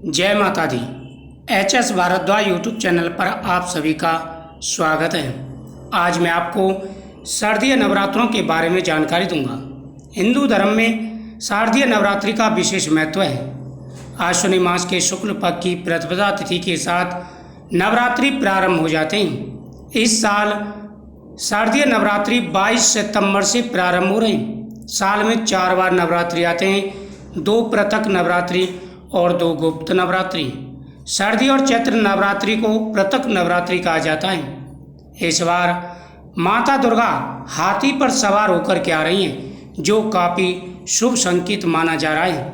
जय माता दी। HS Bhardwaj YouTube channel पर आप सभी का स्वागत है। आज मैं आपको शारदीय नवरात्रों के बारे में जानकारी दूंगा। हिंदू धर्म में शारदीय नवरात्रि का विशेष महत्व है। आश्विनी मास के शुक्ल पक्ष की प्रतिपदा तिथि के साथ नवरात्रि प्रारंभ हो जाते हैं। इस साल शारदीय नवरात्रि 22 सितंबर से प्रारंभ हो रहे हैं। साल में 4 बार नवरात्रि आते हैं, 2 पृथक नवरात्रि और 2 गुप्त नवरात्रि। शारदीय और चैत्र नवरात्रि को पृथक नवरात्रि कहा जाता है। इस बार माता दुर्गा हाथी पर सवार होकर के आ रही हैं, जो काफ़ी शुभ संकेत माना जा रहा है।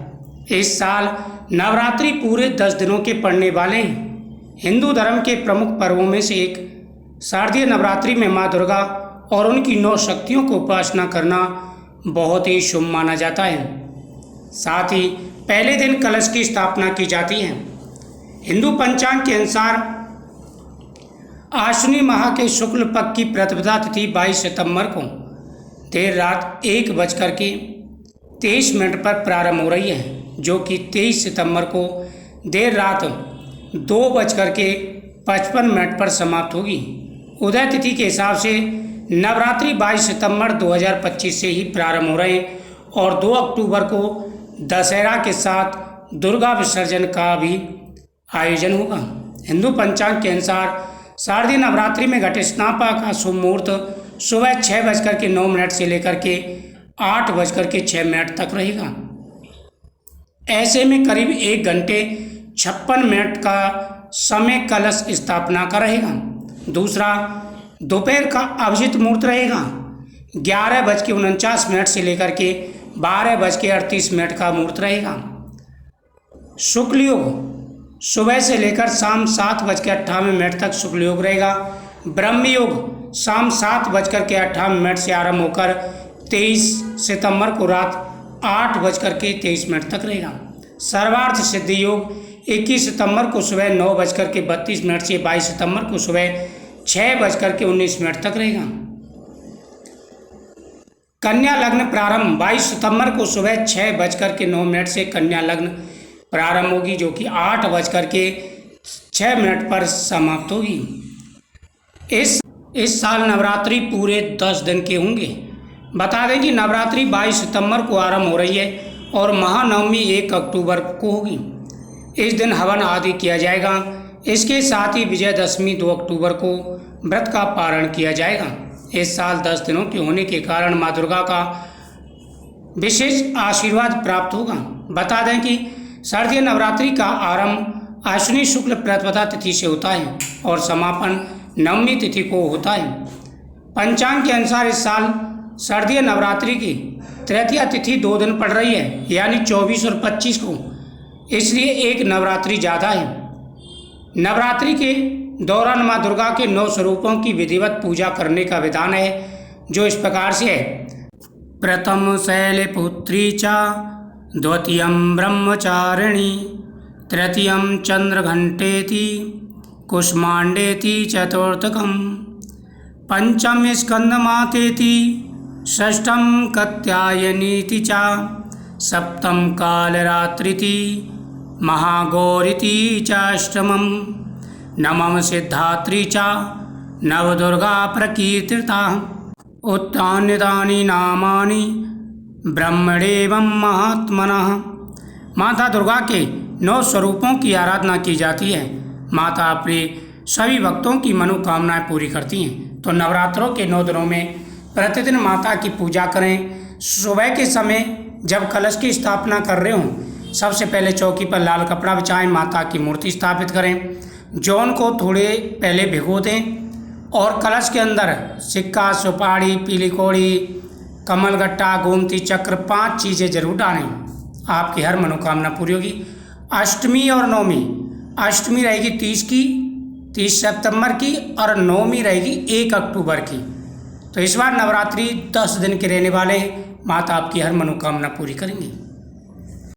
इस साल नवरात्रि पूरे 10 दिनों के पड़ने वाले हैं। हिंदू धर्म के प्रमुख पर्वों में से एक शारदीय नवरात्रि में माँ दुर्गा और उनकी 9 शक्तियों को उपासना करना बहुत ही शुभ माना जाता है। साथ ही पहले दिन कलश की स्थापना की जाती है। हिंदू पंचांग के अनुसार आश्विनी माह के शुक्ल पक्ष की प्रतिपदा तिथि 22 सितंबर को देर रात 1:23 पर प्रारंभ हो रही है, जो कि 23 सितंबर को देर रात 2:55 पर समाप्त होगी। उदय तिथि के हिसाब से नवरात्रि 22 सितंबर 2025 से ही प्रारंभ हो रहे हैं और 2 अक्टूबर को दशहरा के साथ दुर्गा विसर्जन का भी आयोजन होगा। हिंदू पंचांग के अनुसार शारदीय नवरात्रि में घट स्नापा का शुभ मुहूर्त सुबह 6:09 से लेकर के 8:06 तक रहेगा। ऐसे में करीब 1 घंटे 56 मिनट का समय कलश स्थापना का रहेगा। दूसरा, दोपहर का अभिजित मुहूर्त रहेगा 11:49 से लेकर के 12:38 का मुहूर्त रहेगा। शुक्ल योग सुबह से लेकर शाम 7:58 तक शुक्ल योग रहेगा। ब्रह्म योग शाम 7:58 से आरंभ होकर 23 सितंबर को रात 8:23 तक रहेगा। सर्वार्थ सिद्धि योग 21 सितंबर को सुबह 9:32 से 22 सितंबर को सुबह 6:19 तक रहेगा। कन्या लग्न प्रारंभ 22 सितंबर को सुबह 6:09 से कन्या लग्न प्रारंभ होगी, जो कि 8:06 पर समाप्त होगी। इस साल नवरात्रि पूरे 10 दिन के होंगे। बता दें कि नवरात्रि 22 सितंबर को आरंभ हो रही है और महानवमी 1 अक्टूबर को होगी। इस दिन हवन आदि किया जाएगा। इसके साथ ही विजयदशमी 2 अक्टूबर को व्रत का पारण किया जाएगा। इस साल 10 दिनों के होने के कारण माँ दुर्गा का विशेष आशीर्वाद प्राप्त होगा। बता दें कि शारदीय नवरात्रि का आरंभ आश्विनी शुक्ल प्रतिपदा तिथि से होता है और समापन नवमी तिथि को होता है। पंचांग के अनुसार इस साल शारदीय नवरात्रि की तृतीया तिथि 2 दिन पड़ रही है, यानी 24 और 25 को, इसलिए एक नवरात्रि ज़्यादा है। नवरात्रि के दौरान माँ दुर्गा के 9 स्वरूपों की विधिवत पूजा करने का विधान है, जो इस प्रकार से है। प्रथम शैलपुत्री च, द्वितीयं ब्रह्मचारिणी, तृतीयं चंद्रघंटेति, कुष्मांडेति, चतुर्थकं पंचम स्कंदमातेति, षष्ठं कात्यायनीति च, सप्तम कालरात्रिति, महागौरीति च, अष्टमं नवम सिद्धात्री च, नवदुर्गा प्रकीर्तिता। उत्तान्यतानि नामानि ब्रह्मणेवं महात्मनः। माता दुर्गा के 9 स्वरूपों की आराधना की जाती है। माता अपने सभी भक्तों की मनोकामनाएं पूरी करती हैं। तो नवरात्रों के 9 दिनों में प्रतिदिन माता की पूजा करें। सुबह के समय जब कलश की स्थापना कर रहे हों, सबसे पहले चौकी पर लाल कपड़ा बिछाएं, माता की मूर्ति स्थापित करें, जौन को थोड़े पहले भिगो दें और कलश के अंदर सिक्का, सुपारी, पीली कौड़ी, कमलगट्टा, गोमती चक्र 5 चीज़ें जरूर डालें। आपकी हर मनोकामना पूरी होगी। अष्टमी और नवमी, अष्टमी रहेगी 30 सितंबर की और नवमी रहेगी 1 अक्टूबर की। तो इस बार नवरात्रि 10 दिन के रहने वाले, माता आपकी हर मनोकामना पूरी करेंगी।